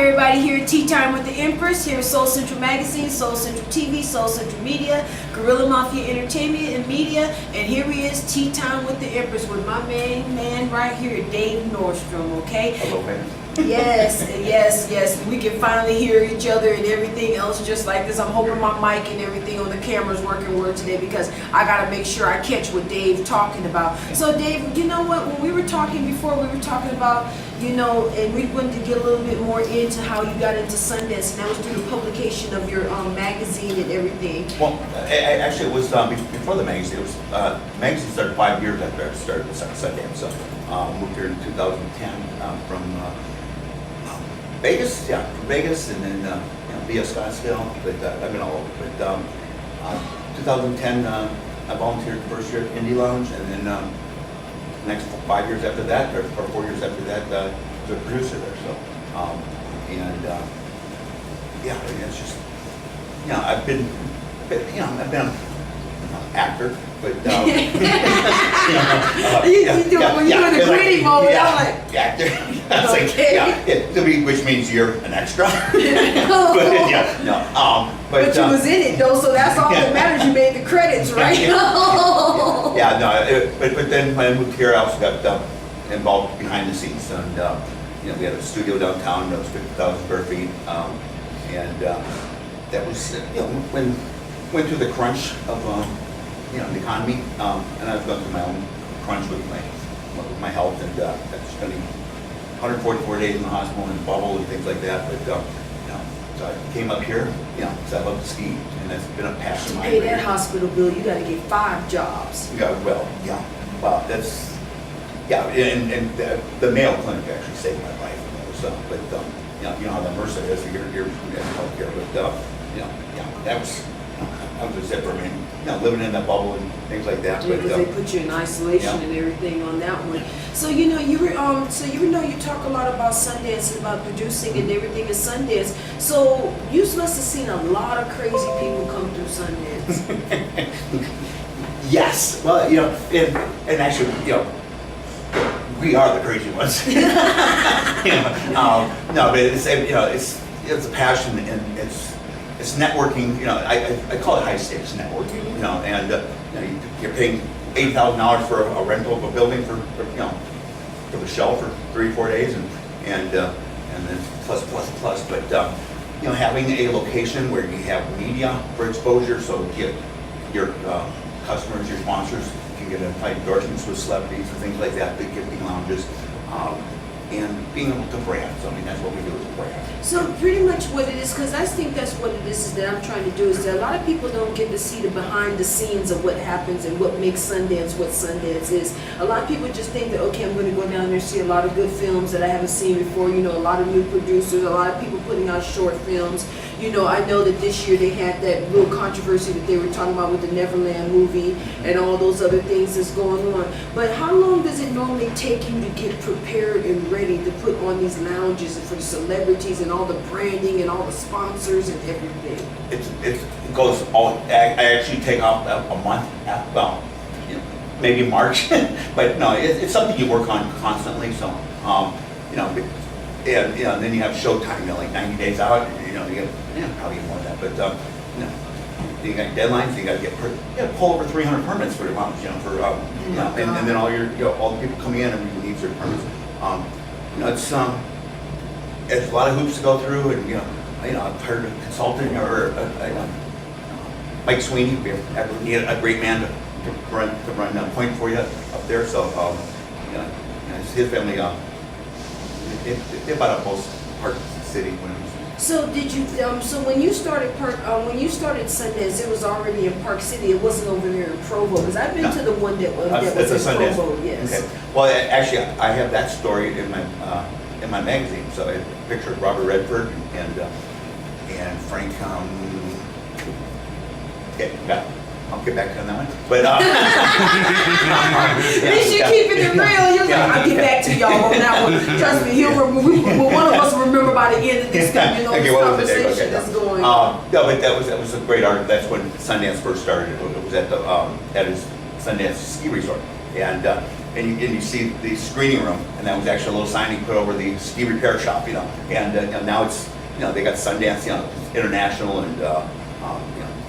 everybody, here at Tea Time with the Empress, here at Soul Central Magazine, Soul Central TV, Soul Central Media, Guerrilla Mafia Entertainment and Media, and here he is, Tea Time with the Empress, with my main man right here, Dave Nordstrom, okay? Hello, man. Yes, yes. We can finally hear each other and everything else just like this. I'm hoping my mic and everything on the camera is working well today because I got to make sure I catch what Dave's talking about. So, Dave, you know what? When we were talking before, we were talking about, you know, and we wanted to get a little bit more into how you got into Sundance, and that was through the publication of your magazine and everything. Well, actually, it was before the magazine. It was magazine started 5 years after I started with Sundance. So, moved here in 2010 from Vegas, from Vegas, and then via Scottsdale. But I've been all over. But 2010, I volunteered the first year at Indie Lounge, and then next 5 years after that, or 4 years after that, was a producer there. So, it's just, I've been an actor, but you're in the gritty mode. I'm like, actor. okay. Which means you're an extra. But you was in it though, so that's all that matters. You made the credits, right? But then when I moved here, I also got involved behind the scenes, and we had a studio downtown that was 50,000 square feet, and that was when went through the crunch of the economy, and I was going through my own crunch with my health, and spending 144 days in the hospital and bubble and things like that. But so I came up here, because I love to ski, and that's been a passion of mine. Pay that hospital bill, you got to get 5 jobs. Well, that's and the Mayo Clinic actually saved my life. But you know how the MRSA is, you're in healthcare, but that was just it for me. Living in that bubble and things like that. Yeah, because they put you in isolation and everything on that one. So you talk a lot about Sundance and about producing and everything at Sundance. So you must have seen a lot of crazy people come through Sundance. Yes. Well, and actually, we are the crazy ones. No, but it's a passion, and it's networking. I call it high stakes networking. And you're paying $80,000 for a rental of a building for the show for 3-4 days, and then plus. But having a location where you have media for exposure, so your customers, your sponsors can get tight endorsements with celebrities and things like that, big gifting lounges, and being able to brand. So that's what we do as a brand. So pretty much what it is, because I think that's what it is that I'm trying to do, is that a lot of people don't get to see the behind the scenes of what happens and what makes Sundance what Sundance is. A lot of people just think that, okay, I'm going to go down there and see a lot of good films that I haven't seen before, a lot of new producers, a lot of people putting out short films. I know that this year they had that little controversy that they were talking about with the Neverland movie and all those other things that's going on. But how long does it normally take you to get prepared and ready to put on these lounges and for the celebrities and all the branding and all the sponsors and everything? It goes all. I actually take off a month. Well, maybe March, but no, it's something you work on constantly. So, and then you have showtime, like 90 days out. You get probably more than that, but you got deadlines. You got to pull over 300 permits for your lounge. And then all all the people coming in, everybody needs their permits. It's a lot of hoops to go through, and I've hired a consultant or Mike Sweeney. We have a great man to run point for you up there. So his family. They bought up most parts of the city when it was. So did you? So when you started Sundance, it was already in Park City. It wasn't over there in Provo. Because I've been to the one that was in Provo. Yes. Okay. Well, actually, I have that story in my magazine. So I pictured Robert Redford and Frank. I'll get back to that one. But at least you're keeping it real. You're like, I'll get back to y'all on that one. Trust me, one of us will remember by the end of this thing, this conversation that's going on. No, but that was a great art. That's when Sundance first started. It was at his Sundance ski resort, and and you see the screening room, and that was actually a little sign he put over the ski repair shop, you know, and you know, now it's, you know, they got Sundance, you know, International, and you know,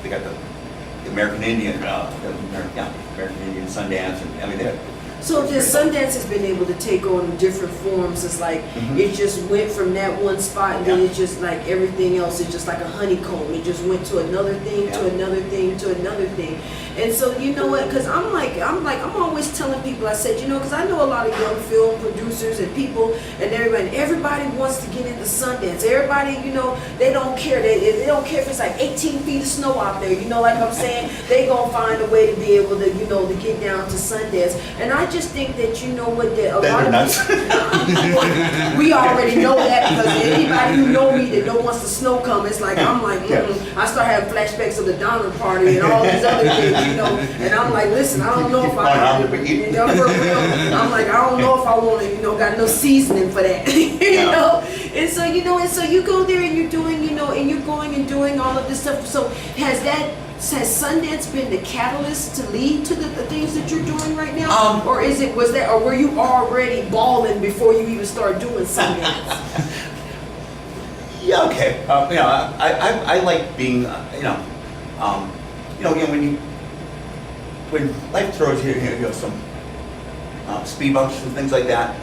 they got the American Indian, American Indian Sundance, and I mean, they. So the Sundance has been able to take on different forms. It's like it just went from that one spot, and then it's just like everything else. It's just like a honeycomb. It just went to another thing, to another thing, to another thing. And so you know what? Because I'm always telling people. I said, you know, because I know a lot of young film producers and people and everybody. Everybody wants to get into Sundance. Everybody, you know, they don't care. They don't care if it's like 18 feet of snow out there. You know, like I'm saying, they gonna find a way to be able to, you know, to get down to Sundance. And I just think that, you know what, that a lot of we already know that, because anybody who know me that know once the snow comes, it's like I'm like I start having flashbacks of the Donner Party and all these other things, you know, and I'm like, listen, I don't know if you know, for real, I'm like, I don't know if I want to, you know, got no seasoning for that, you know, and so, you know, and so you go there and you're doing, you know, and you're going and doing all of this stuff. So has Sundance been the catalyst to lead to the things that you're doing right now? Or were you already balling before you even started doing Sundance? Yeah, okay. You know, I like being, you know, again, when life throws you, you know, some speed bumps and things like that,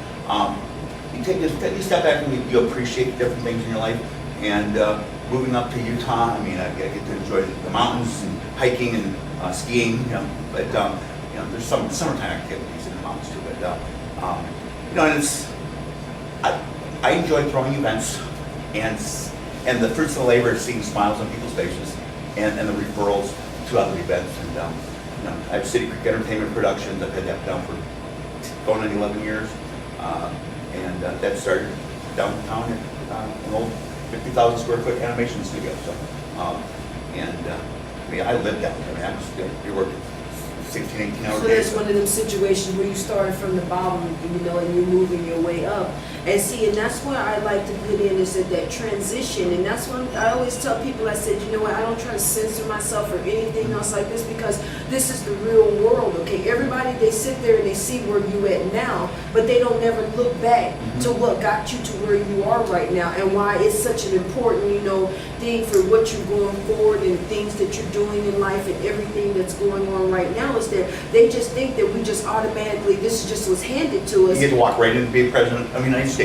you step back and you appreciate different things in your life. And moving up to Utah, I mean, I get to enjoy the mountains and hiking and skiing, you know. But you know, there's some summertime activities in the mountains too. But you know, and I enjoy throwing events, and the fruits of the labor is seeing smiles on people's faces, and the referrals to other events. And you know, I have City Creek Entertainment Productions. I've had that down for going on 11 years, and that started downtown at an old 50,000 square foot animation studio. So, I mean, I lived down there. I mean, you work 16, 18 hours. So that's one of them situations where you started from the bottom, you know, and you're moving your way up. And see, and that's where I like to put in is that transition. And that's when I always tell people, I said, you know what, I don't try to censor myself or anything else like this, because this is the real world, okay? Everybody, they sit there and they see where you at now, but they don't never look back to what got you to where you are right now, and why it's such an important, you know, thing for what you're going forward and things that you're doing in life and everything that's going on right now, is that they just think that we just automatically, this just was handed to us. You get to walk right in and be president of the United States.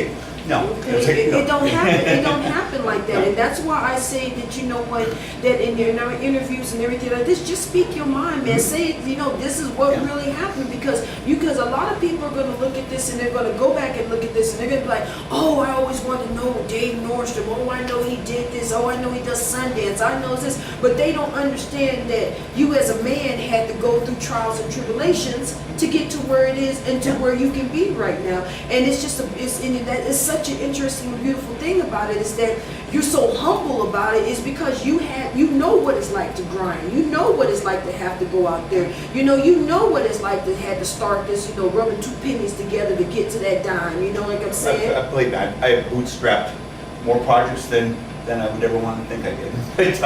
No, okay. It don't happen. It don't happen like that, and that's why I say that, you know what, that in your interviews and everything like this, just speak your mind, man. Say, you know, this is what really happened, because a lot of people are going to look at this and they're going to go back and look at this and they're going to be like, oh, I always wanted to know Dave Nordstrom. Oh, I know he did this. Oh, I know he does Sundance. I know this, but they don't understand that you as a man had to go through trials and tribulations to get to where it is and to where you can be right now. And it's just it's such an interesting and beautiful thing about it, is that you're so humble about it, is because you know what it's like to grind. You know what it's like to have to go out there. You know what it's like to have to start this, you know, rubbing 2 pennies together to get to that dime. You know, like I'm saying. I believe that. I have bootstrapped more projects than I would ever want to think I did. But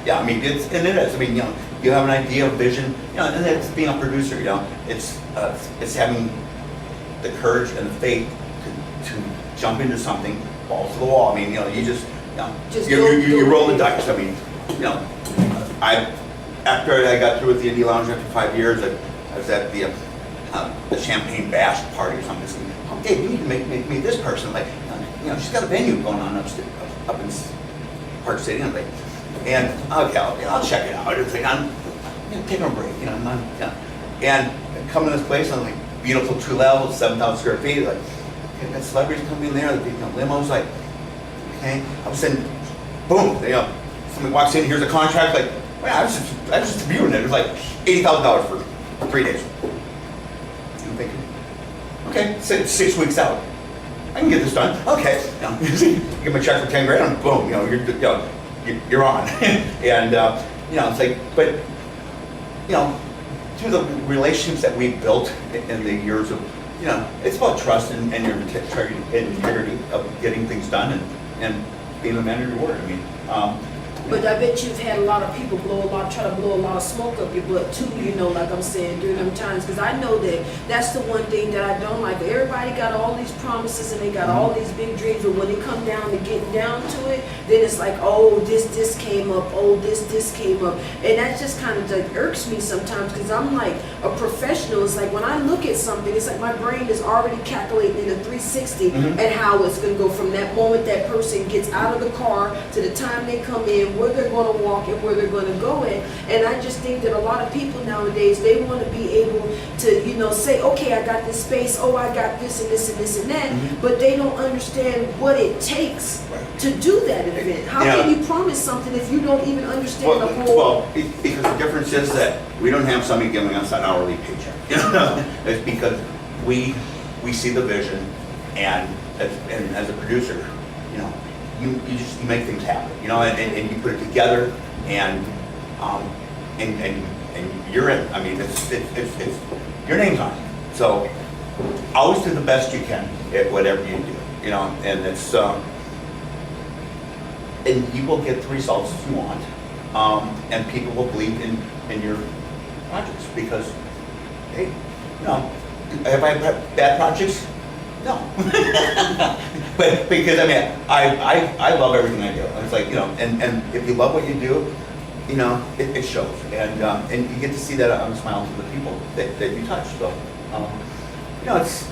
yeah, I mean, it is. I mean, you know, you have an idea, a vision, you know, and it's being a producer. You know, it's having the courage and the faith to jump into something, balls to the wall. I mean, you know, you roll the dice. I mean, you know, after I got through with the Indie Lounge after 5 years, I was at the Champagne Bash party or something. Saying, oh, Dave, you need to make me this person. Like, you know, she's got a venue going on up in Park City, and okay, I'll check it out. It's like I'm taking a break, you know. And come to this place, and I'm like, beautiful 2 levels, 7,000 square feet. Like, okay, got celebrities coming in there, the limos. Like, okay, all of a sudden, boom, you know, somebody walks in, here's a contract. Like, well, I was just viewing it. It was like $80,000 for 3 days. I'm thinking, okay, 6 weeks out. I can get this done. Okay, you know, give me a check for 10 grand, and boom, you know, you're on. And you know, it's like, but you know, through the relationships that we've built in the years of, you know, it's about trust and your integrity of getting things done and being the man of your word. I mean, But I bet you've had a lot of people try to blow a lot of smoke up your butt too, you know, like I'm saying, during them times. Because I know that that's the one thing that I don't like. Everybody got all these promises and they got all these big dreams, but when it come down to getting down to it, then it's like, oh, this came up, oh, this came up. And that just kind of like irks me sometimes, because I'm like a professional. It's like when I look at something, it's like my brain is already calculating in a 360 and how it's going to go from that moment that person gets out of the car to the time they come in, where they're going to walk and where they're going to go in. And I just think that a lot of people nowadays, they want to be able to, you know, say, okay, I got this space, oh, I got this and this and this and that, but they don't understand what it takes to do that event. How can you promise something if you don't even understand the whole... Well, because the difference is that we don't have somebody giving us an hourly paycheck. It's because we see the vision, and as a producer, you know, you make things happen, you know, and you put it together, and you're in. I mean, it's your name's on it. So always do the best you can at whatever you do, you know, and it's and you will get the results you want, and people will believe in your projects, because, hey, you know, have I had bad projects? No. But because, I mean, I love everything I do. It's like, you know, and if you love what you do, you know, it shows, and you get to see that on the smiles of the people that you touch. So, you know, it's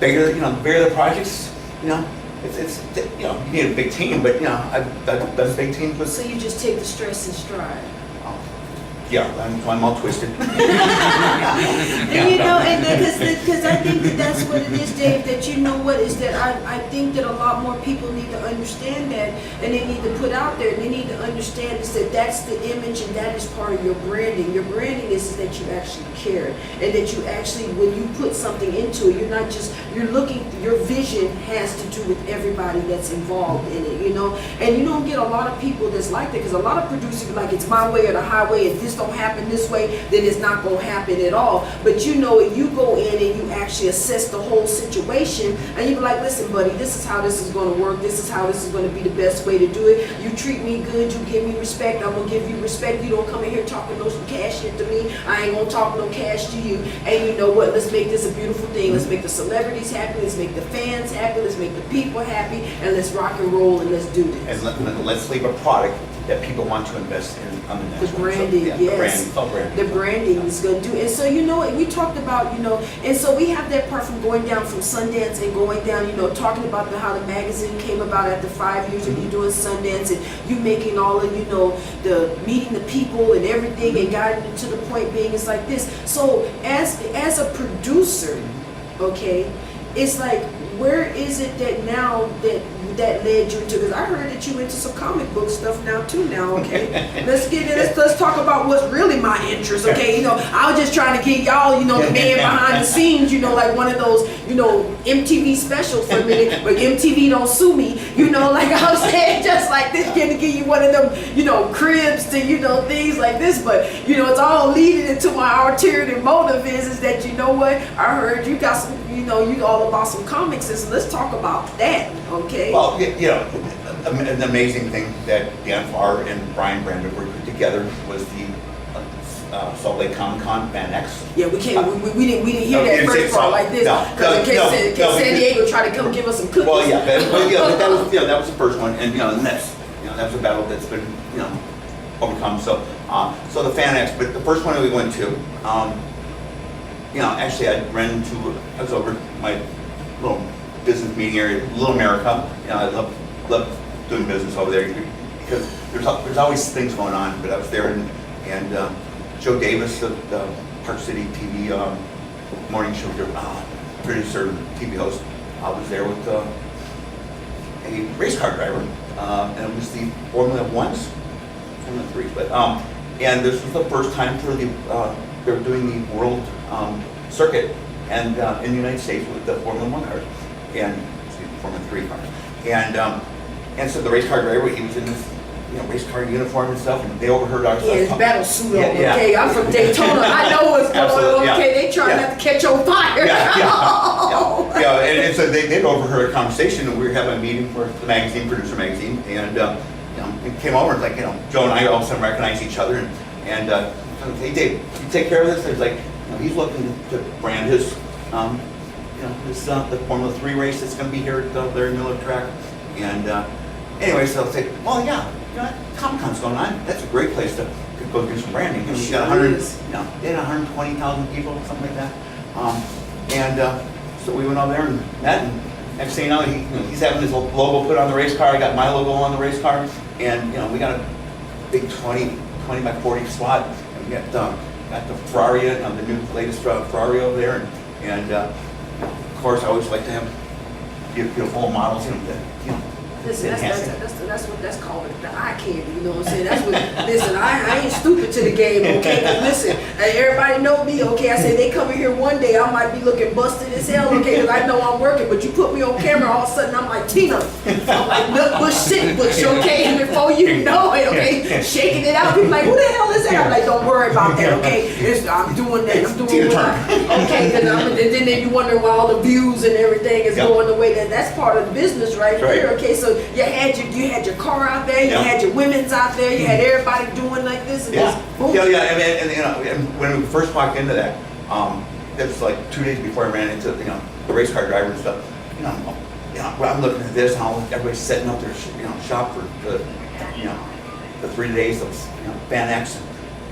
bigger, you know, the bigger the projects, you know, it's you know, you need a big team, but you know, I've done big teams with. So you just take the stress in stride. Yeah, I'm all twisted. And you know, and because I think that's what it is, Dave, that you know what is that I think that a lot more people need to understand that, and they need to put out there, and they need to understand is that that's the image, and that is part of your branding. Your branding is that you actually care, and that you actually, when you put something into it, you're not just, you're looking, your vision has to do with everybody that's involved in it, you know, and you don't get a lot of people that's like that, because a lot of producers are like, it's my way or the highway, and this don't happen this way, then it's not going to happen at all. But you know, if you go in and you actually assess the whole situation, and you be like, listen, buddy, this is how this is going to work, this is how this is going to be the best way to do it. You treat me good, you give me respect, I'm going to give you respect. You don't come in here talking no cash shit to me, I ain't going to talk no cash to you. And you know what, let's make this a beautiful thing. Let's make the celebrities happy, let's make the fans happy, let's make the people happy, and let's rock and roll, and let's do this. And let's leave a product that people want to invest in on the next the branding, one. So, yes. The branding is going to do. And so, you know, we talked about, you know, and so we have that part from going down from Sundance and going down, you know, talking about how the magazine came about after 5 years of you doing Sundance, and you making all of, you know, the meeting the people and everything, and got it to the point being it's like this. So as a producer, okay, it's like, where is it that now that led you to, because I heard that you into some comic book stuff now too okay? Let's get in, let's talk about what's really my interest, okay? You know, I was just trying to get y'all, you know, the man behind the scenes, you know, like one of those, you know, MTV specials for a minute, but MTV don't sue me, you know, like I was saying, just like this, getting to give you one of them, you know, cribs to, you know, things like this, but, you know, it's all leading into my ulterior motive is that, you know what, I heard you got some, you know, you all about some comics, and so let's talk about that, okay? Well, you know, an amazing thing that Dan Farr and Brian Brandenburg put together was the Salt Lake Comic Con Fan X. Yeah, we can't. We didn't hear that first part like this, because in case San Diego try to come give us some cookies. Well, yeah, but that was the first one, and you know, and that's, you know, that was a battle that's been, you know, overcome. So so the Fan X, but the first one that we went to, you know, actually I was over my little business meeting area, Little America. You know, I love doing business over there because there's always things going on. But I was there, and Joe Davis, the Park City TV morning show producer, TV host, I was there with a race car driver, and it was the Formula 1s, Formula 3s. But and this was the first time for they were doing the world circuit, and in the United States with the Formula 1 cars. And Formula 3 car, and so the race car driver, he was in this, you know, race car uniform and stuff, and they overheard our stuff. Yeah, his battle suit on. Okay, I'm from Daytona. I know what's going on. Okay, they trying not to catch on fire. Yeah, and so they'd overheard a conversation, and we were having a meeting for the magazine, Producer Magazine, and you know, and came over, and like, you know, Joe and I all of a sudden recognized each other, and hey Dave, you take care of this? There's like, you know, he's looking to brand his, you know, his, the Formula 3 race that's going to be here at the Larry Miller track. And anyway, so I'll say, well, yeah, you know, Comic-Con's going on. That's a great place to go do some branding. You know, you got 100, you know, they had 120,000 people, something like that. So we went over there and met, and next thing you know, he's having his logo put on the race car. I got my logo on the race car, and you know, we got a big 20 by 40 slot, and we got the Ferrari, you know, the new latest Ferrari over there, and of course, I always like to have beautiful models, you know, that, you know. Listen, that's what that's called, the eye candy, you know what I'm saying? That's what, listen, I ain't stupid to the game, okay? 'Cause listen, everybody know me, okay? I say they come in here one day, I might be looking busted as hell, okay? Because I know I'm working, but you put me on camera, all of a sudden I'm like Tina. I'm like nut bush, shit bush, okay? And before you know it, okay? Shaking it out, people like, who the hell is that? I'm like, don't worry about that, okay? I'm doing that, I'm doing what okay? And then you wonder why all the views and everything is going the way that's part of the business right there, okay? So you had your car out there, you had your women's out there, you had everybody doing like this and this. Boom. Yeah. And you know, and when we first walked into that, it was like 2 days before I ran into, you know, the race car driver and stuff. You know, I'm looking at this, how everybody's setting up their, you know, shop for the, you know, the 3 days of, you know, Fan X,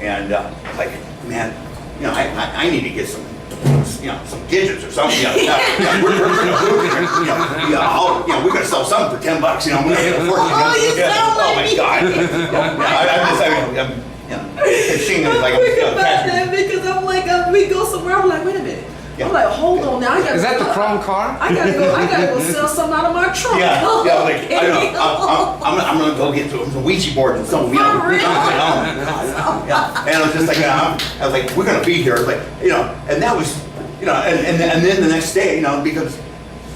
and like, man, you know, I need to get some, you know, some gadgets or something. We're gonna sell something for $10. You know, we're gonna get a fortune. Oh my God! I'm seeing it like I'm because I'm like, we go somewhere. I'm like, wait a minute. I'm like, hold on now. Is that the chrome car? I gotta go sell something out of my trunk. Yeah. Like, I know. I'm gonna go get some Ouija boards and something. You know, and I was just like, I was like, we're gonna be here. Like, you know, and that was, you know, and then the next day, you know, because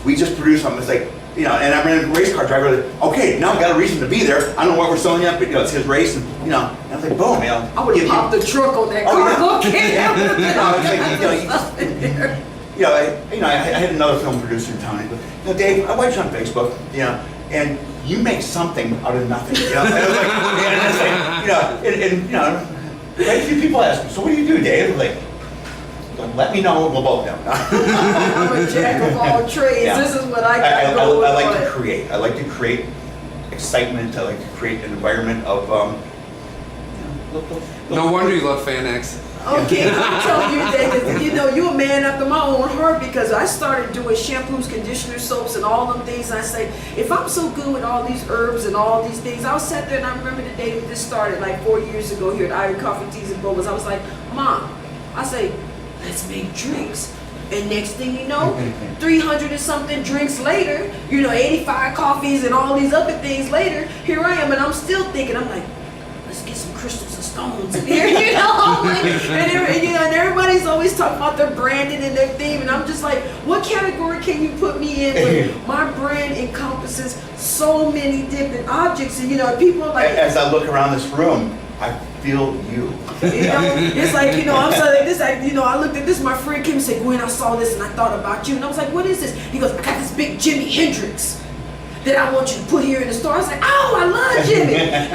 we just produced something. It's like, you know, and I ran into a race car driver. Like, okay, now I've got a reason to be there. I don't know what we're selling yet, but you know, it's his race, and you know, and I was like, boom, you know. I would have popped the trunk on that car. Okay. I had another film producer in town. He goes, you know, Dave, I watch you on Facebook, you know, and you make something out of nothing. You know, and I was like, and it's like, you know, and you know, quite a few people ask me, so what do you do, Dave? I'm like, let me know, we'll both know. I'm a jack of all trades. Yeah. This is what I got going on. I like to create. I like to create excitement. I like to create an environment of. No wonder you love Fan X. Okay, I'm telling you that, you know, you're a man after my own heart, because I started doing shampoos, conditioners, soaps, and all them things. And I say, if I'm so good with all these herbs and all these things, I was sat there and I remember the day that this started, like 4 years ago here at Iron Coffee, Teas, and Bobas. I was like, Mom, I say, let's make drinks. And next thing you know, 300 and something drinks later, you know, 85 coffees and all these other things later, here I am, and I'm still thinking, I'm like, let's get some crystals and stones in here, you know? Like, and everybody's always talking about their branding and their theme, and I'm just like, what category can you put me in when my brand encompasses so many different objects? And you know, people are like, as I look around this room, I feel you. You know, it's like, you know, I'm so like this, like, you know, I looked at this, my friend came and said, Gwen, I saw this and I thought about you. And I was like, what is this? He goes, I got this big Jimi Hendrix that I want you to put here in the store. I was like, oh, I love Jimmy.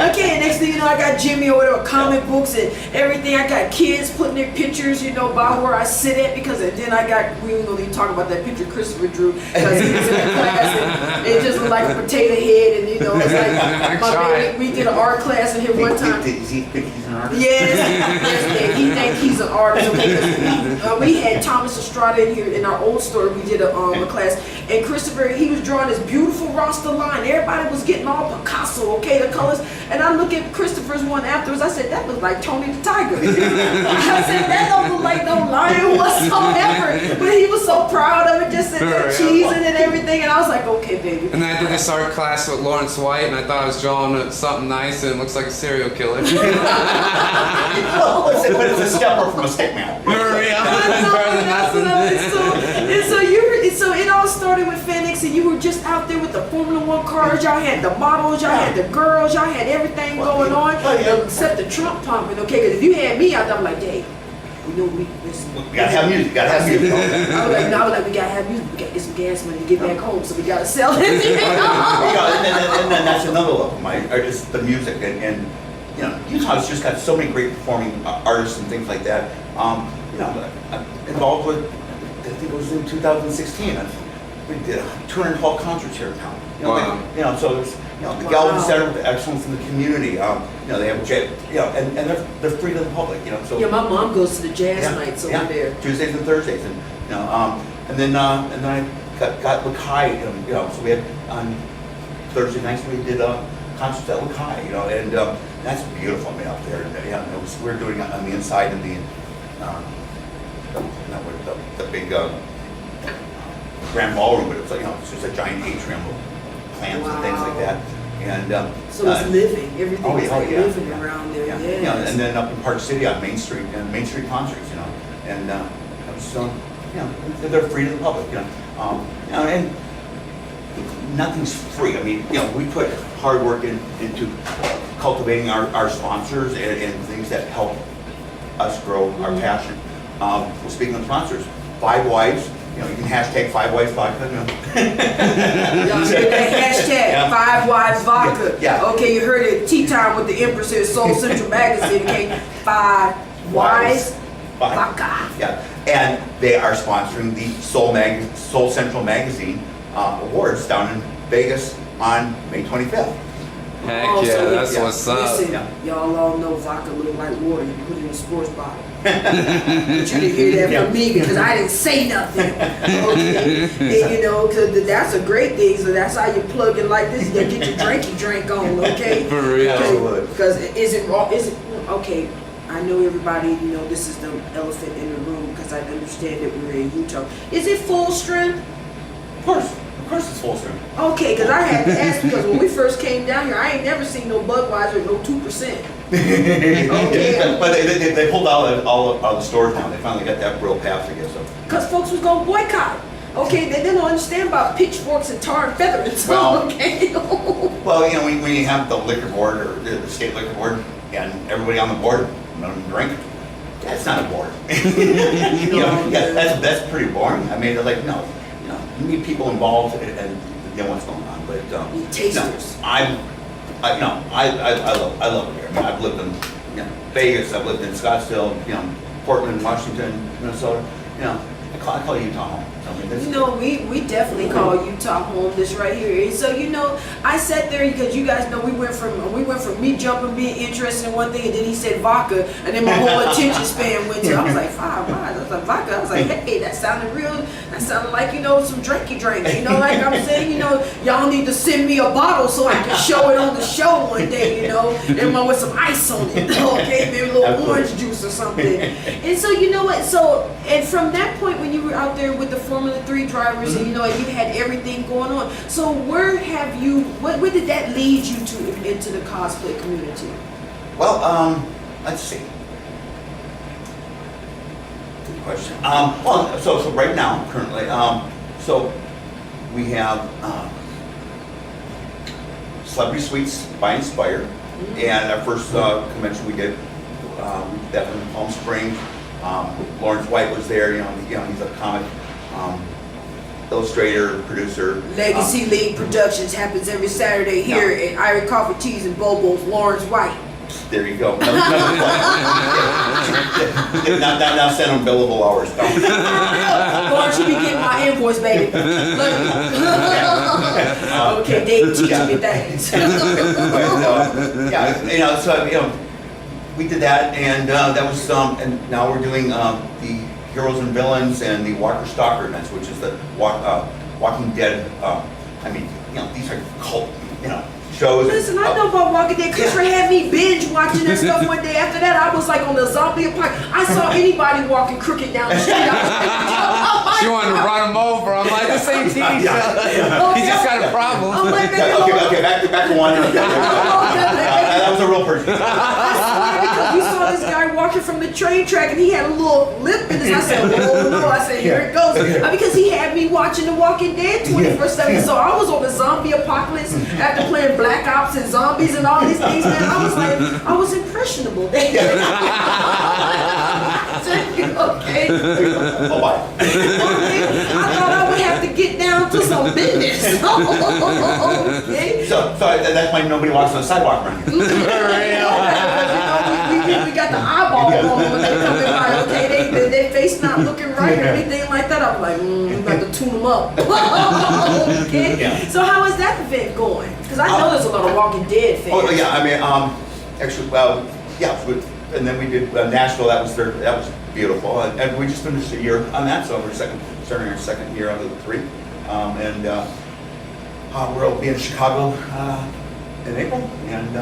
Okay, next thing you know, I got Jimmy or whatever, comic books and everything. I got kids putting their pictures, you know, by where I sit at, because and then I got, we ain't gonna even talk about that picture Christopher drew, because he was in the class and it just looked like a potato head, and you know, it's like, my baby, we did an art class in here one time. Does he think he's an artist? Yes, he thinks he's an artist. Okay, we had Thomas Estrada in here in our old store. We did a class, and Christopher, he was drawing this beautiful roster line. Everybody was getting all Picasso, okay, the colors. And I look at Christopher's one afterwards. I said, that looks like Tony the Tiger. I said, that don't look like no lion whatsoever. But he was so proud of it, just sitting there cheesing and everything. And I was like, okay, baby. And then I did this art class with Lawrence White, and I thought I was drawing something nice, and it looks like a serial killer. But it's a step up from a stick man. So it all started with Phoenix, and you were just out there with the Formula 1 cars. Y'all had the models, y'all had the girls, y'all had everything going on, except the trunk pumping. Okay, because if you had me out there, I'm like, Dave, you know, listen. We gotta have music, gotta have music. I was like, we gotta have music. We gotta get some gas money to get back home, so we gotta sell it. And then that's another level, just the music, and you know, Utah's just got so many great performing artists and things like that. You know, I'm involved with, I think it was in 2016, we did 212 concerts here in town. You know, Wow. you know, so it's, you know, the Galvin Center with excellence in the community. You know, they have and they're free to the public. You know, so Yeah, my mom goes to the jazz nights over there. Tuesdays and Thursdays, and you know, and then I got Lakai. You know, so we had on Thursday nights we did concerts at Lakai. You know, and that's beautiful. I mean, out there, and, yeah, we were doing it on the inside of the big grand ballroom, but it's like, you know, it's just a giant atrium with plants and things like that. And so it's living. Everything is like living yeah. around there. Yeah. Yes. You know, and then up in Park City on Main Street, and Main Street concerts, you know, and so, you know, they're free to the public, you know, and nothing's free. I mean, you know, we put hard work into cultivating our sponsors and things that help us grow our passion. Well, speaking of sponsors, Five Wives. You know, you can hashtag 5 Wives Vodka. You know. Hashtag 5 Wives Vodka. Yeah. Okay, you heard it. Tea time with the Emprezz Soul Central magazine. Okay, 5 Wives Vodka. Yeah, and they are sponsoring the Soul Central magazine awards down in Vegas on May 25th. Heck yeah, that's what's up. Listen, y'all all know vodka look like water. You put it in a sports bottle. But you didn't hear that from me because I didn't say nothing. Okay? And you know, because that's a great thing. So that's how you plug it like this. You get your drinky drink on, okay? For real. Because is it wrong? Is it okay? I know everybody, you know, this is the elephant in the room because I understand that we're in Utah. Is it full strength? Of course it's full strength. Okay, because I had to ask because when we first came down here, I ain't never seen no Budweiser, no 2%. Okay. But they pulled out all of the stores now. They finally got that real pass, I guess. So. Because folks was going to boycott. Okay, they don't understand about pitchforks and tar and feathers. Well, okay. Well, you know, when you have the liquor board or the state liquor board and everybody on the board don't drink, that's not a board. You know, yeah, that's pretty boring. I mean, like, no. You need people involved and know what's going on. But tasters. I love it here. I mean, I've lived in Vegas. I've lived in Scottsdale. You know, Portland, Washington, Minnesota. You know, I call Utah home. I mean, you know, we definitely call Utah home. This right here. And so you know, I sat there because you guys know we went from me jumping, being interested in one thing, and then he said vodka, and then my whole attention span went to. I was like 5 Wives. I was like vodka. I was like, hey, that sounded real. That sounded like, you know, some drinky drinks. You know, like I'm saying, you know, y'all need to send me a bottle so I can show it on the show one day. You know, and with some ice on it. Okay, maybe a little orange juice or something. And so you know what? So and from that point when you were out there with the Formula 3 drivers, and you know, you had everything going on. So where have you? Where did that lead you to into the cosplay community? Well, let's see. Good question. Well, so right now, currently, so we have Celebrity Suites by Inspire, and our first convention we did that was in Palm Springs. Lawrence White was there. You know, he's a comic illustrator, producer. Legacy League Productions happens every Saturday here at Irie Coffee Teas and Bobo's. Lawrence White. There you go. Now send them billable hours. Lawrence, you be getting my invoice, baby. Okay, Dave teaching me things. Yeah, you know, so you know, we did that, and that was and now we're doing the Heroes and Villains and the Walker Stalker events, which is the Walking Dead. I mean, you know, these are cult, you know, shows. Listen, I know about Walking Dead. Christopher had me binge watching that stuff one day. After that, I was like on the zombie apocalypse. I saw anybody walking crooked down the street. She wanted to run him over. I'm like, this ain't TV show. He just got a problem. I'm like, okay, back to one. That was a real person. Because we saw this guy walking from the train track and he had a little lip in his. I said, oh no. I said, here it goes. Because he had me watching The Walking Dead 24/7. So I was on the zombie apocalypse after playing Black Ops and zombies and all these things, man. I was like, I was impressionable. Oh, bye. I thought I would have to get down to some business. Okay. So that's why nobody walks on the sidewalk around here. We got the eyeball on them when they come in by, okay, their face not looking right or anything like that. I'm like, we got to tune them up. Okay? Yeah. So how is that event going? Because I know there's a lot of Walking Dead fans. Oh yeah, I mean, actually, well, yeah, and then we did Nashville. That was beautiful, and we just finished a year on that, so we're starting our second year out of the 3, and we'll be in Chicago in April, and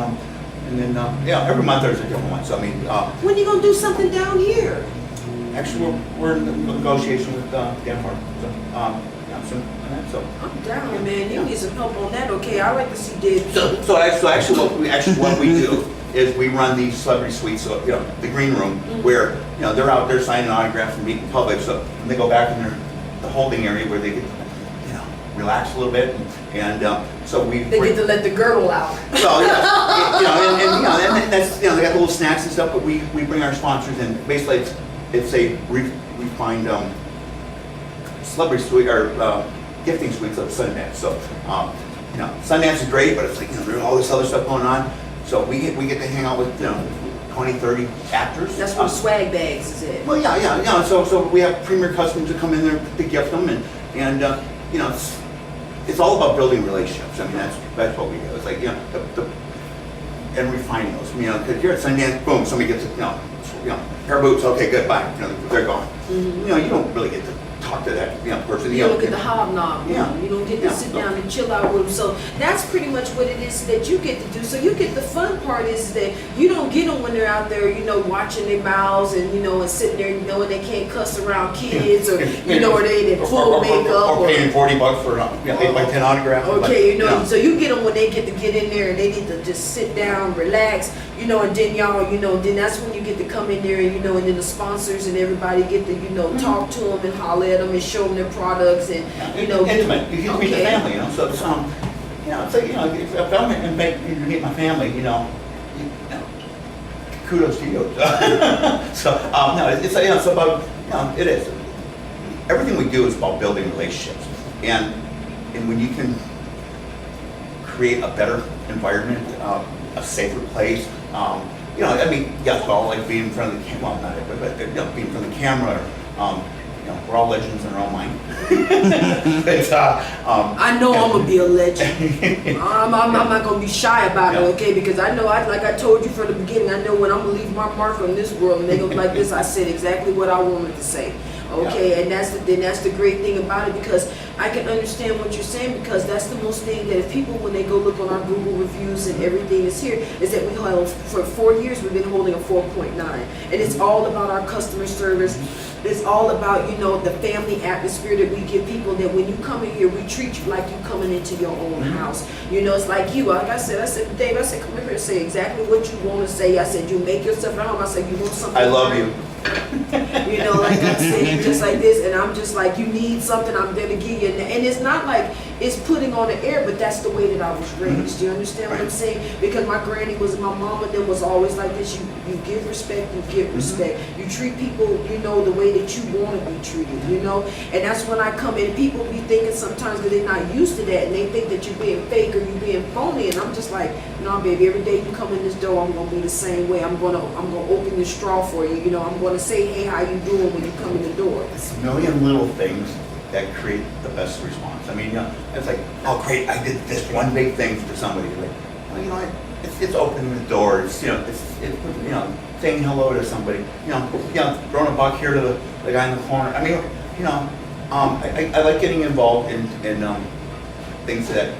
then yeah, every month there's a different one. So I mean, When are you gonna do something down here? actually we're in negotiation with Danforth, so yeah, soon on that. So. I'm down, man. You need some help on that, okay? I like to see dead. So actually what we do is we run these celebrity suites, so the green room, where they're out there signing autographs and meeting public. So when they go back in the holding area where they get relax a little bit, and so we They get to let the girdle out. well, yeah, and that's they got the little snacks and stuff, but we bring our sponsors in. Basically, it's a refined celebrity suite or gifting suites of Sundance. So Sundance is great, but it's like there's all this other stuff going on. So we get to hang out with 20, 30 actors. That's where swag bags is at. Well, yeah. So we have premier customers that come in there to gift them, and it's all about building relationships. I mean, that's what we do. It's like and refining those. Because you're at Sundance, boom, somebody gets pair of boots. Okay, good, bye. They're gone. Mm-hmm. You don't really get to talk to that person. You don't get the hobnob. Yeah. You don't get to sit down and chill out with them. So that's pretty much what it is that you get to do. So you get the fun part is that you don't get them when they're out there, watching their mouths and and sitting there knowing they can't cuss around kids or or they in full makeup or paying $40 for 8x10 autograph. Okay, so you get them when they get to get in there and they need to just sit down, relax, and then then that's when you get to come in there and and then the sponsors and everybody get to talk to them and holler at them and show them their products and intimate. You get to meet the family, So it's it's like if I'm invited to meet my family, kudos to you. So no, it's about it is everything we do is about building relationships, and when you can create a better environment, a safer place. I mean, yes, we all like being in front of the camera, well, not everybody, but being in front of the camera. We're all legends in our own mind. But, I know I'm gonna be a legend. I'm not gonna be shy about it, okay? Because I know, like I told you from the beginning, I know when I'm gonna leave my mark on this world and they look like this, I said exactly what I wanted to say. Okay, and that's the great thing about it, because I can understand what you're saying, because that's the most thing that if people, when they go look on our Google reviews and everything is here, is that we held, for 4 years, we've been holding a 4.9. And it's all about our customer service. It's all about, the family atmosphere that we give people, that when you come in here, we treat you like you coming into your own house. It's like you, like I said, Dave, come in here and say exactly what you want to say. I said, you make yourself at home. I said, you want something. I love you. Like I'm saying, just like this, and I'm just like, you need something, I'm there to give you. And it's not like it's putting on the air, but that's the way that I was raised. Do you understand what I'm saying? Because my granny was, my mama then was always like this. You give respect, you give respect. You treat people, the way that you want to be treated, And that's when I come in, people be thinking sometimes that they're not used to that, and they think that you're being fake or you're being phony. And I'm just like, no, baby, every day you come in this door, I'm gonna be the same way. I'm gonna open the straw for you. I'm gonna say, hey, how you doing when you come in the door? It's a million little things that create the best response. I mean, it's like, oh great, I did this one big thing for somebody. Like, well, it's opening the door. It's saying hello to somebody. Throwing a buck here to the guy in the corner. I mean, I like getting involved in things that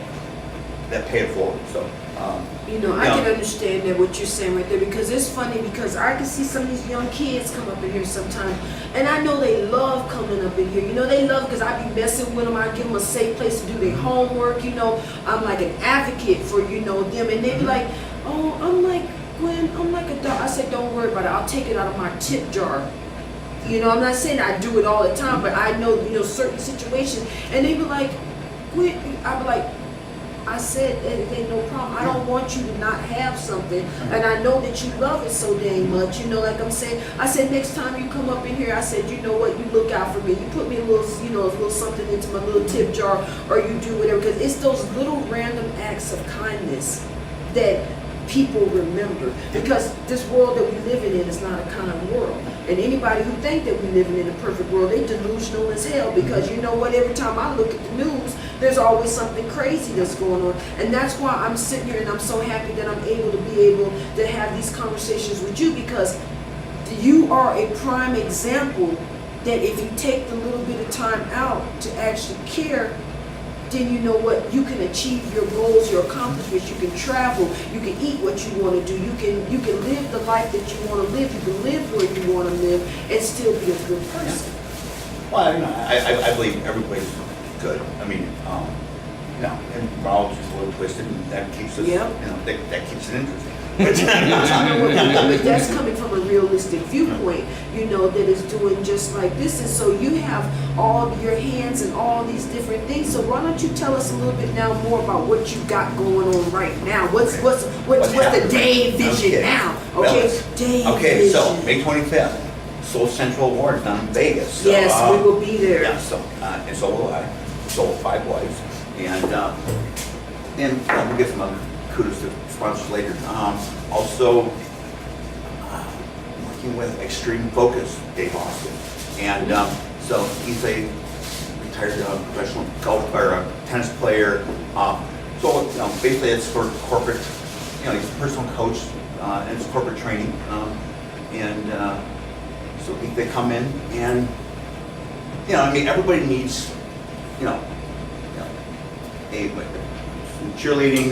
pay it forward. So. I can understand that what you're saying right there, because it's funny, because I can see some of these young kids come up in here sometimes, and I know they love coming up in here. They love, because I be messing with them. I give them a safe place to do their homework. I'm like an advocate for them, and they be like, oh, I'm like, Gwen, I'm like a dog. I said, don't worry about it. I'll take it out of my tip jar. I'm not saying I do it all the time, but I know certain situations, and they be like, Gwen, I be like, I said, it ain't no problem. I don't want you to not have something, and I know that you love it so dang much. You know, like I'm saying, I said, next time you come up in here, I said, you know what, you look out for me. You put me a little, you know, a little something into my little tip jar, or you do whatever, because it's those little random acts of kindness that people remember, because this world that we live in is not a kind world, and anybody who think that we living in a perfect world, they delusional as hell, because you know what, every time I look at the news, there's always something crazy that's going on, and that's why I'm sitting here and I'm so happy that I'm able to have these conversations with you, because you are a prime example that if you take the little bit of time out to actually care, then you know what, you can achieve your goals, your accomplishments, you can travel, you can eat what you want to do, you can live the life that you want to live, you can live where you want to live and still be a good person. Yeah. Well, you know, I believe everybody's good. I mean, you know, and we're all just a little twisted, and that keeps us, Yep. you know, that keeps it interesting. But that's coming from a realistic viewpoint, you know, that is doing just like this. And so you have all your hands and all these different things. So why don't you tell us a little bit now more about what you got going on right now? What's the day vision now? Okay, day vision. So May 25th, Soul Central Awards down in Vegas. So, yes, we will be there. Yeah, so and so will I. So will 5 Wives, and we'll get some other kudos to sponsors later. Also, working with Extreme Focus, Dave Austin, and so he's a retired professional golf or tennis player. So you know, basically, it's for corporate. You know, he's a personal coach and it's corporate training, so they come in and you know, I mean, everybody needs cheerleading.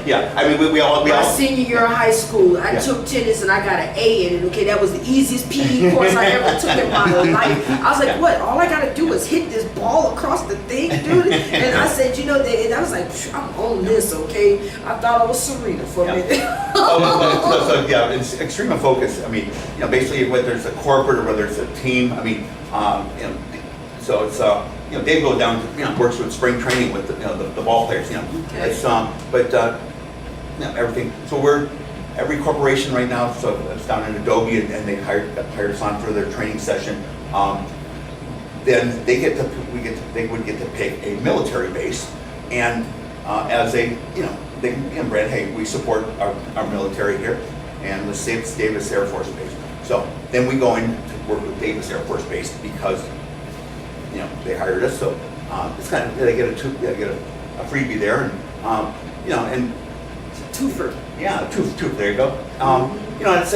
Yeah, I mean, we all. My senior year of high school, I took tennis and I got an A in it. Okay, that was the easiest PE course I ever took in my life. I was like, what? All I gotta do is hit this ball across the thing, dude. And I said, you know, and I was like, I'm on this. Okay, I thought I was Serena for a minute. So yeah, it's Extreme Focus. I mean, you know, basically whether it's a corporate or whether it's a team. I mean, you know, so it's you know, Dave goes down, you know, works with spring training with the, you know, the ball players, you know. Okay. It's but you know, everything. So we're every corporation right now. So it's down in Adobe, and they hired us on for their training session. Then they would get to pick a military base, and as a you know, they brand, hey, we support our military here, and let's say it's Davis Air Force Base. So then we go in to work with Davis Air Force Base because you know, they hired us, so it's kind of they get a freebie there, and you know, and Twofer. Yeah, twofer. There you go. You know, it's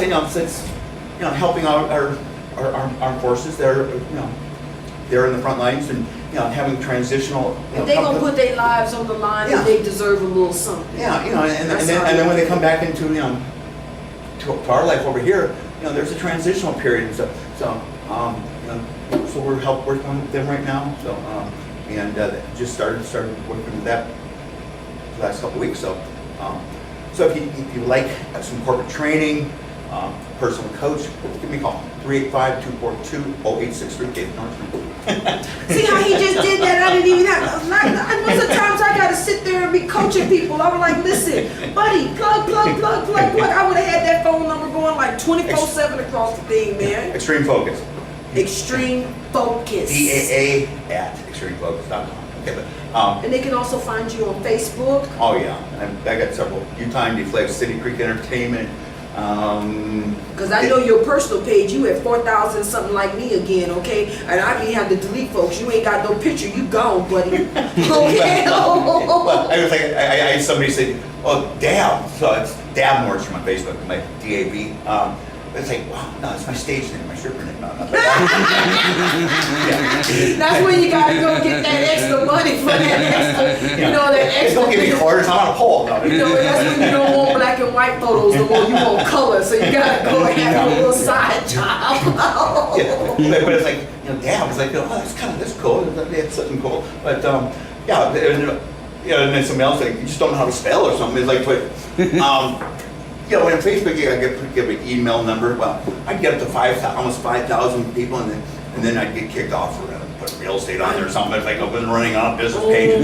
helping out our armed forces. They're they're in the front lines, and you know, having transitional. You know, They're gonna put their lives on the line, and they deserve a little something. Yeah, you know, and then when they come back into to our life over here, you know, there's a transitional period and stuff. So you know. So we're working with them right now. So and just started working with that the last couple of weeks. So so if you like some corporate training, personal coach, give me a call 385-242-0863. Dave Nordstrom. See how he just did that? I didn't even have. Most of the times I got to sit there and be coaching people. I'm like, listen, buddy, plug. What? I would have had that phone number going like 24/7 across the thing, man. Extreme Focus. Extreme Focus. DAA@extremefocus.com. Okay, but and they can also find you on Facebook. oh yeah, I got several. Utah Deflex, City Creek Entertainment. Because I know your personal page, you at 4,000 something like me again, okay? And I be have to delete folks. You ain't got no picture, you gone, buddy. Okay. Well, I was like, I somebody said, oh, Dav. So it's Dav Nordstrom on Facebook, my DAV. It's like, wow, no, it's my stage name, my stripper name. No. Yeah. That's when you gotta go get that extra money for that extra, you know, that extra. Don't give me quarters, I'm on a pole. No. You know, that's when you don't want black and white photos no more, you want color, so you gotta go and have your little side job. Yeah, but it's like, you know, Dav was like, oh, that's cool, that's something cool. But, yeah, and then somebody else, like, you just don't know how to spell or something. It's like, but, you know, on Facebook, I give an email number. Well, I'd get up to almost 5,000 people, and then I'd get kicked off for put real estate on there or something. It's like I wasn't running on a business page.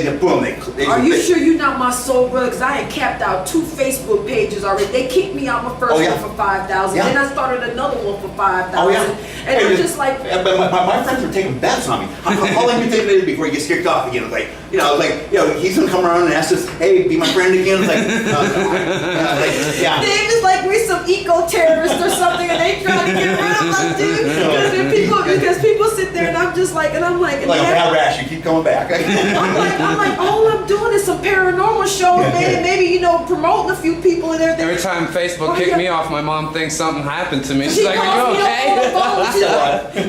And boom, they Are you sure you're not my soul brother? Because I had capped out 2 Facebook pages already. They kicked me out my first one for $5,000. Yeah. Then I started another one for $5,000. Oh, yeah. And I'm just like, but my friends were taking bets on me. How long do you think it is before he gets kicked off again? It's like, he's gonna come around and ask us, hey, be my friend again. It's like, Dave is like we're some eco-terrorists or something, and they trying to get rid of us, dude. Because people sit there, and I'm just like, and I'm like, like a bad rash, you keep coming back. I'm like, all I'm doing is some paranormal shows, maybe promoting a few people and everything. Every time Facebook kicked me off, my mom thinks something happened to me. She's like, are you okay?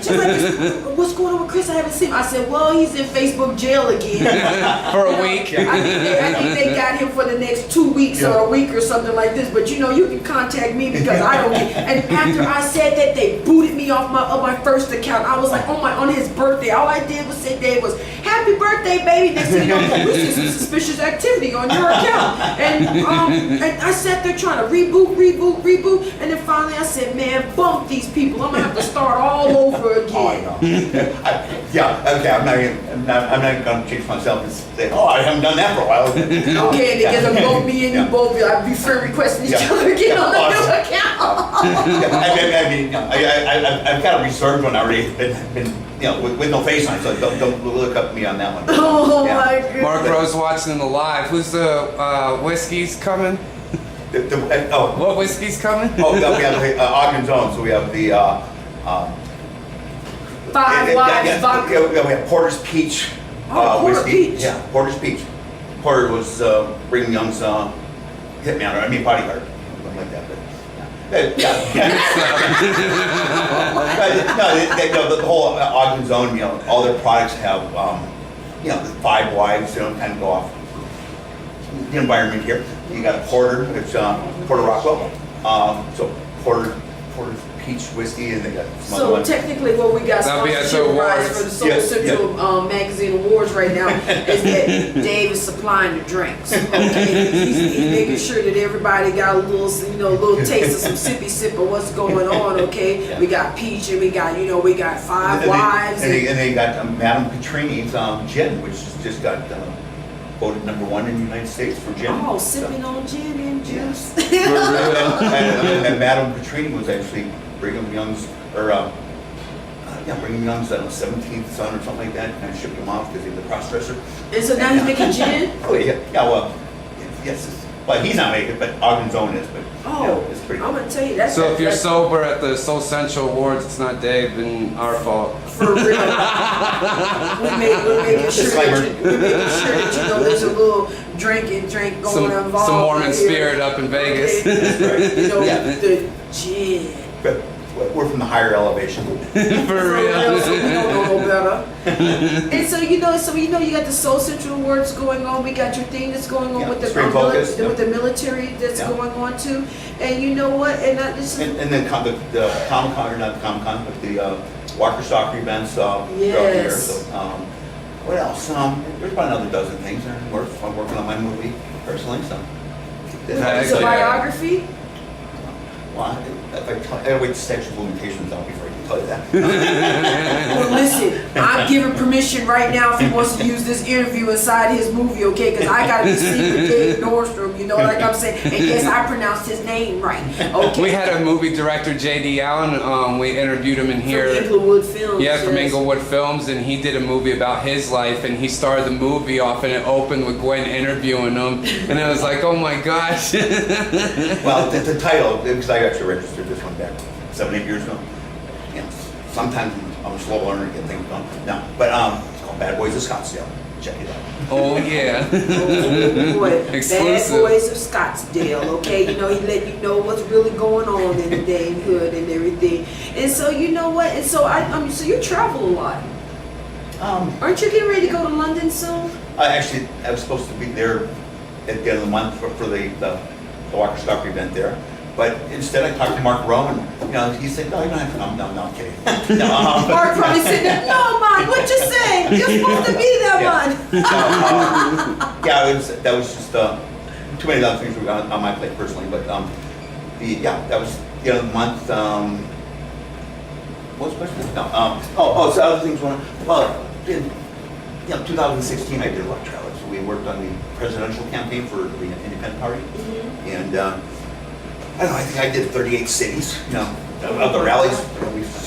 She's like, what's going on with Chris? I haven't seen him. I said, well, he's in Facebook jail again. For a week. I think they got him for the next 2 weeks or a week or something like this. But you can contact me because I don't get. And after I said that, they booted me off my first account. I was like, on his birthday, all I did was say, Dave was, happy birthday, baby. Next thing you know, we see some suspicious activity on your account. And I sat there trying to reboot. And then finally I said, man, bump these people. I'm gonna have to start all over again. Oh, okay. I'm not gonna change myself and say, I haven't done that for a while. Okay, because I'm both me and you both I'd be friend requesting each other again on the new account. I've got a reserved one already. Been with no face on it, so don't look up me on that one. Oh my goodness. Mark Rose watching the live. Who's the whiskey's coming? What whiskey's coming? We have the Ogden's Own, so we have the Five Wives vodka. we have Porter's Peach Porter whiskey. Peach. Yeah, Porter's Peach. Porter was Brigham Young's hitman, bodyguard, something like that. But, the whole Ogden's Own, all their products have, the 5 wives, kind of go off the environment here. You got a Porter, it's Porter Rockwell, so Porter's Peach whiskey, and they got some other ones. Technically what we got sponsorship rights for the Soul Central magazine awards right now is that Dave is supplying the drinks. Okay? He's making sure that everybody got a little taste of some sippy sip of what's going on, okay? Yeah. We got peach and we got 5 wives. And they got Madame Petrini's gin, which just got voted #1 in the United States for gin. Oh, sipping on gin and juice. And Madame Petrini was actually Brigham Young's, Brigham Young's 17th son or something like that. Kind of shipped him off because he was a cross-dresser. And so now he's making gin? Oh yeah, well, yes. Well, he's not making it, but Ogden's Own is. But it's pretty. I'm gonna tell you that. So if you're sober at the Soul Central Awards, it's not Dave, then our fault. For real. we're making sure that you know there's a little drink going involved. Some Mormon spirit up in Vegas. That's right. The gin. But we're from the higher elevation. For real. So we don't know better. And so you got the Soul Central Awards going on. We got your thing that's going on with the military that's going on too. And you know what? And then the Comic-Con, or not the Comic-Con, but the Walker Soccer events throughout the year. So what else? There's about another dozen things. I'm working on my movie personally. So it's a biography. Well, I wait the statute of limitations out before I can tell you that. Well, listen, I'm giving permission right now if he wants to use this interview inside his movie, okay? Because I got to be secret Dav Nordstrom, like I'm saying. And yes, I pronounced his name right, okay? We had a movie director, J.D. Allen. We interviewed him in here. From Inglewood Films. Yeah, from Inglewood Films, and he did a movie about his life, and he started the movie off, and it opened with Gwen interviewing him, and I was like, oh my gosh. Well, the title, because I actually registered this one back 7-8 years ago. Sometimes I'm a slow learner to get things done. No, but it's called Bad Boys of Scottsdale. Check it out. Oh yeah. Oh boy, Exclusive. Bad Boys of Scottsdale. Okay, he let you know what's really going on in the neighborhood and everything. And so you know what? And so so you travel a lot. Aren't you getting ready to go to London soon? I was supposed to be there at the end of the month for the Walker Stalker event there. But instead, I talked to Mark Rowe, and he said, "No, you don't have to." No, I'm kidding. Mark probably said, "No, man, what you saying? You're supposed to be there, man." That was just too many other things were on my plate personally. But that was the end of the month. What was the question? No, so other things, well, in 2016, I did a lot of traveling. So we worked on the presidential campaign for the Independent Party. Mm-hmm. And I don't know, I think I did 38 cities, of the rallies.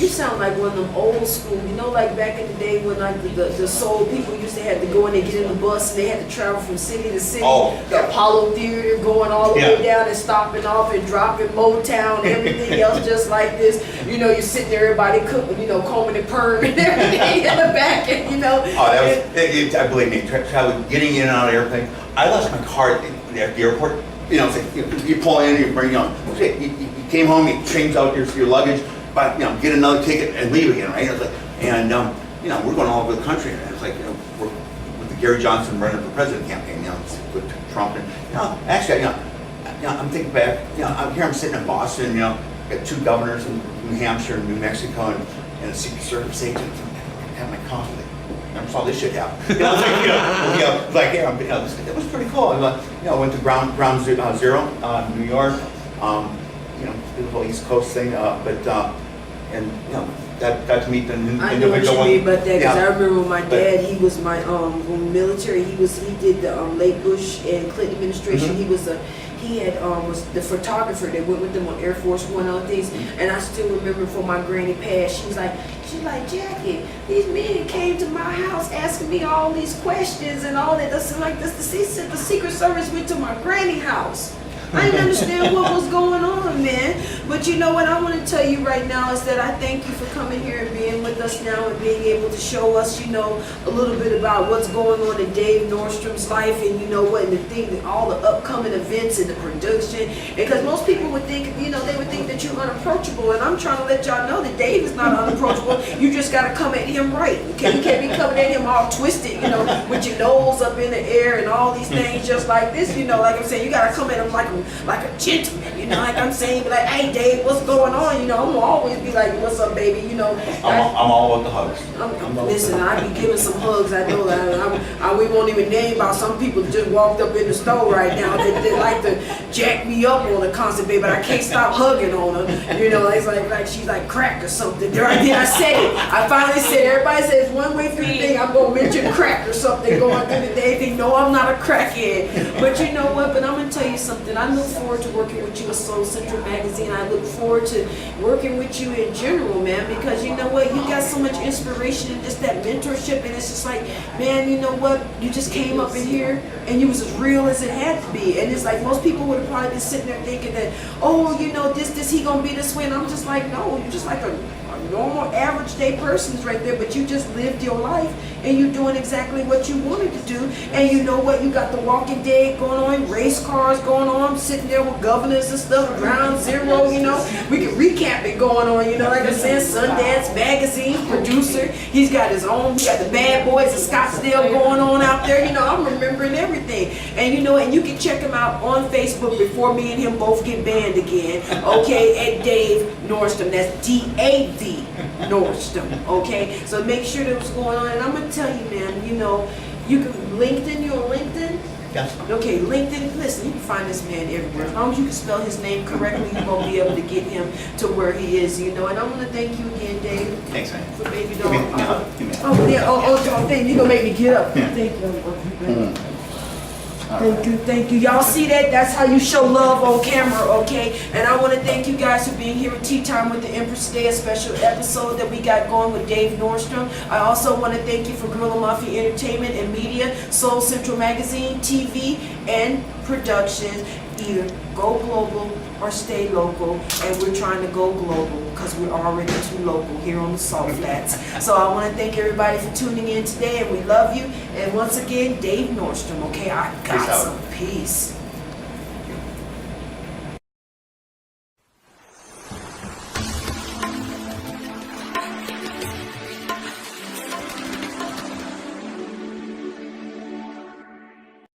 You sound like one of them old school, like back in the day when like the soul people used to have to go in and get in the bus and they had to travel from city to city. Oh. The Apollo Theater going all the way down and stopping off and dropping Motown, everything else just like this. You're sitting there, everybody cooking, combing and perming and everything in the back, and Oh, that was, I believe me, traveling, getting in and out of the airplane. I lost my car at the airport. It's like you pull in, you bring, you came home, you changed out your luggage, but get another ticket and leave again, right? It's like, and we're going all over the country, and it's like we're with the Gary Johnson running for president campaign, with Trump, and actually, I'm thinking back, I'm sitting in Boston, got 2 governors in New Hampshire and New Mexico, and a Secret Service agent, have my coffee. Never saw this shit happen. It was pretty cool. I went to Ground Zero, New York. Did the whole East Coast thing, got to meet the individual. I know what you mean about that, because I remember my dad, he was my military. He did the late Bush and Clinton administration. Mm-hmm. He was the photographer that went with them on Air Force One and other things. And I still remember for my granny passed, she's like, Jackie, these men came to my house asking me all these questions and all that. That's like this. The Secret Service went to my granny house. I didn't understand what was going on, man. But you know what I want to tell you right now is that I thank you for coming here and being with us now and being able to show us, a little bit about what's going on in Dave Nordstrom's life and all the upcoming events and the production. Because most people would think, they would think that you're unapproachable. And I'm trying to let y'all know that Dave is not unapproachable. You just got to come at him right. Okay? You can't be coming at him all twisted, with your nose up in the air and all these things just like this. Like I'm saying, you got to come at him like a gentleman, like I'm saying, be like, hey Dave, what's going on? I'm gonna always be like, what's up, baby? I'm all about the hugs. Listen, I be giving some hugs. I know that we won't even name about some people that just walked up in the store right now that like to jack me up on a constant baby, but I can't stop hugging on her. It's like she's like crack or something. Then I said it. I finally said, everybody says one way through the thing, I'm gonna mention crack or something going through the day. They know I'm not a crackhead. But you know what? But I'm gonna tell you something. I look forward to working with you at Soul Central Magazine. I look forward to working with you in general, man, because you know what? You got so much inspiration and just that mentorship, and it's just like, man, you know what? You just came up in here and you was as real as it had to be. And it's like most people would have probably been sitting there thinking that, oh, this he gonna be this way. And I'm just like, no, you're just like a normal average day person's right there, but you just lived your life and you're doing exactly what you wanted to do. And you know what? You got the Walking Dead going on, race cars going on, sitting there with governors and stuff, Ground Zero, we can recap it going on, like I said, Sundance Magazine producer. He's got his own, he got the Bad Boys of Scottsdale going on out there. I'm remembering everything. And and you can check him out on Facebook before me and him both get banned again, okay, at Dave Nordstrom. That's DAV Nordstrom, okay? So make sure that's what's going on. And I'm going to tell you, man, you can LinkedIn, you on LinkedIn? Yes. Okay, LinkedIn, listen, you can find this man everywhere. As long as you can spell his name correctly, you're going to be able to get him to where he is, And I want to thank you again, Dave. Thanks, man. For baby dog. Give me a Oh, yeah, thank you. You're going to make me get up. Thank you. Thank you. Y'all see that? That's how you show love on camera, okay? And I want to thank you guys for being here at Tea Time with the Empress Day, a special episode that we got going with Dave Nordstrom. I also want to thank you for Gorilla Mafia Entertainment and Media, Soul Central Magazine, TV, and production. Either go global or stay local, and we're trying to go global because we're already too local here on the Salt Flats. So I want to thank everybody for tuning in today, and we love you. And once again, Dave Nordstrom, okay? I got some peace.